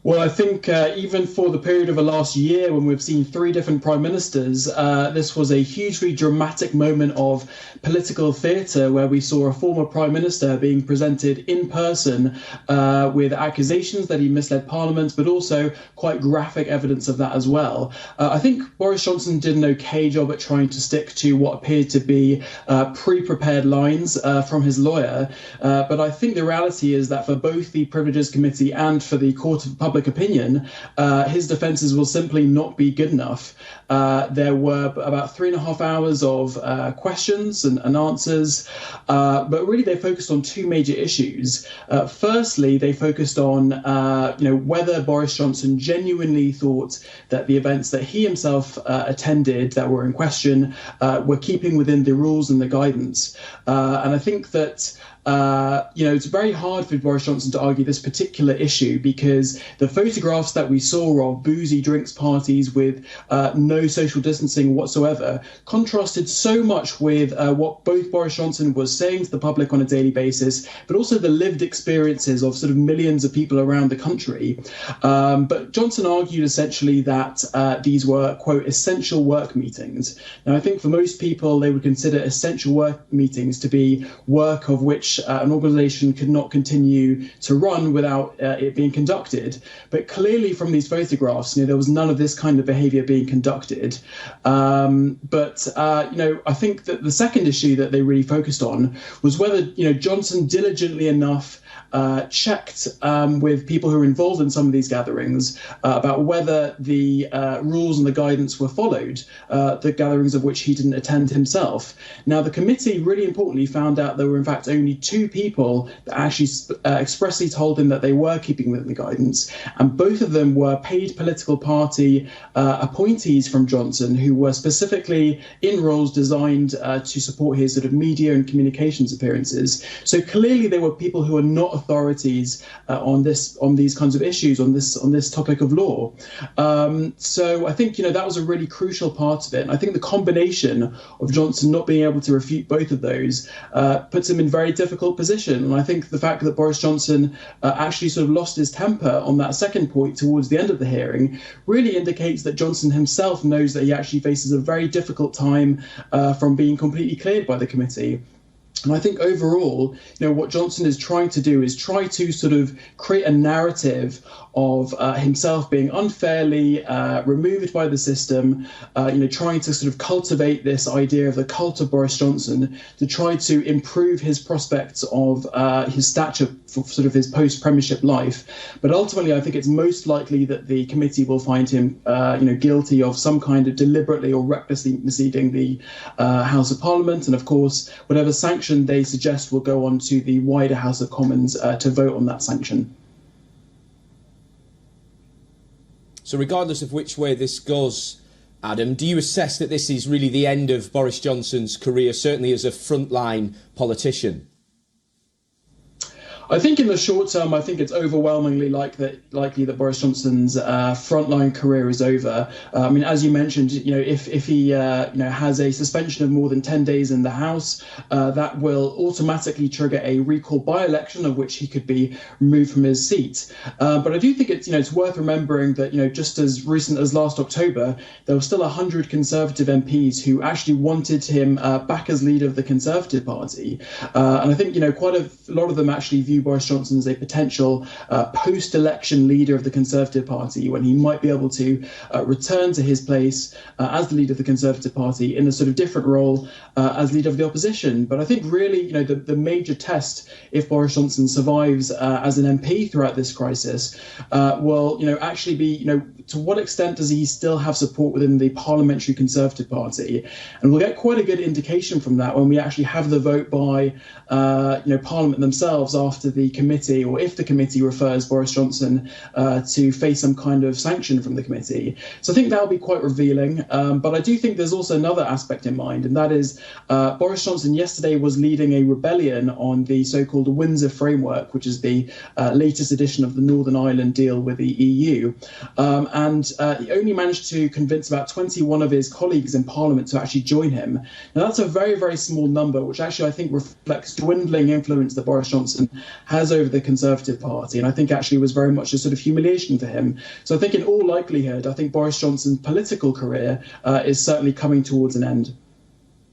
Well, I think even for the period of the last year, when we've seen three different prime ministers, this was a hugely dramatic moment of political theatre where we saw a former prime minister being presented in person with accusations that he misled Parliament, but also quite graphic evidence of that as well. I think Boris Johnson did an okay job at trying to stick to what appeared to be pre-prepared lines from his lawyer. But I think the reality is that for both the Privileges Committee and for the Court of Public Opinion, his defences will simply not be good enough. There were about 3.5 hours of questions and answers, but really they focused on two major issues. Firstly, they focused on whether Boris Johnson genuinely thought that the events that he himself attended that were in question were keeping within the rules and the guidance. And I think that it's very hard for Boris Johnson to argue this particular issue because the photographs that we saw of boozy drinks parties with no social distancing whatsoever contrasted so much with what both Boris Johnson was saying to the public on a daily basis, but also the lived experiences of sort of millions of people around the country. But Johnson argued essentially that these were, quote, essential work meetings. Now, I think for most people, they would consider essential work meetings to be work of which an organisation could not continue to run without it being conducted. But clearly from these photographs, there was none of this kind of behaviour being conducted. But I think that the second issue that they really focused on was whether, Johnson diligently enough checked with people who were involved in some of these gatherings about whether the rules and the guidance were followed, the gatherings of which he didn't attend himself. Now, the committee really importantly found out there were in fact only two people that actually expressly told him that they were keeping within the guidance, and both of them were paid political party appointees from Johnson who were specifically in roles designed to support his sort of media and communications appearances. So clearly they were people who are not authorities on these kinds of issues, on this topic of law. So I think that was a really crucial part of it. And I think the combination of Johnson not being able to refute both of those puts him in very difficult position. And I think the fact that Boris Johnson actually sort of lost his temper on that second point towards the end of the hearing really indicates that Johnson himself knows that he actually faces a very difficult time from being completely cleared by the committee. And I think overall, what Johnson is trying to do is try to sort of create a narrative of himself being unfairly removed by the system, trying to sort of cultivate this idea of the cult of Boris Johnson to try to improve his prospects of his stature for sort of his post-premiership life. But ultimately, I think it's most likely that the committee will find him, guilty of some kind of deliberately or recklessly misleading the House of Parliament. And of course, whatever sanction they suggest will go on to the wider House of Commons to vote on that sanction. So regardless of which way this goes, Adam, do you assess that this is really the end of Boris Johnson's career, certainly as a frontline politician? I think in the short term, I think it's overwhelmingly likely that Boris Johnson's frontline career is over. As you mentioned, if he has a suspension of more than 10 days in the House, that will automatically trigger a recall by-election of which he could be removed from his seat. But I do think it's worth remembering that just as recent as last October, there were still 100 Conservative MPs who actually wanted him back as leader of the Conservative Party, and I think quite a lot of them actually view Boris Johnson as a potential post-election leader of the Conservative Party when he might be able to return to his place as the leader of the Conservative Party in a sort of different role as leader of the opposition. But I think really, the major test, if Boris Johnson survives as an MP throughout this crisis, will, actually be, to what extent does he still have support within the parliamentary Conservative Party? And we'll get quite a good indication from that when we actually have the vote by, Parliament themselves after the committee, or if the committee refers Boris Johnson to face some kind of sanction from the committee. So I think that'll be quite revealing. But I do think there's also another aspect in mind, and that is Boris Johnson yesterday was leading a rebellion on the so-called Windsor Framework, which is the latest edition of the Northern Ireland deal with the EU. and he only managed to convince about 21 of his colleagues in Parliament to actually join him. Now, that's a very, very small number, which actually I think reflects dwindling influence that Boris Johnson has over the Conservative Party, and I think actually was very much a sort of humiliation for him. So I think in all likelihood, I think Boris Johnson's political career is certainly coming towards an end.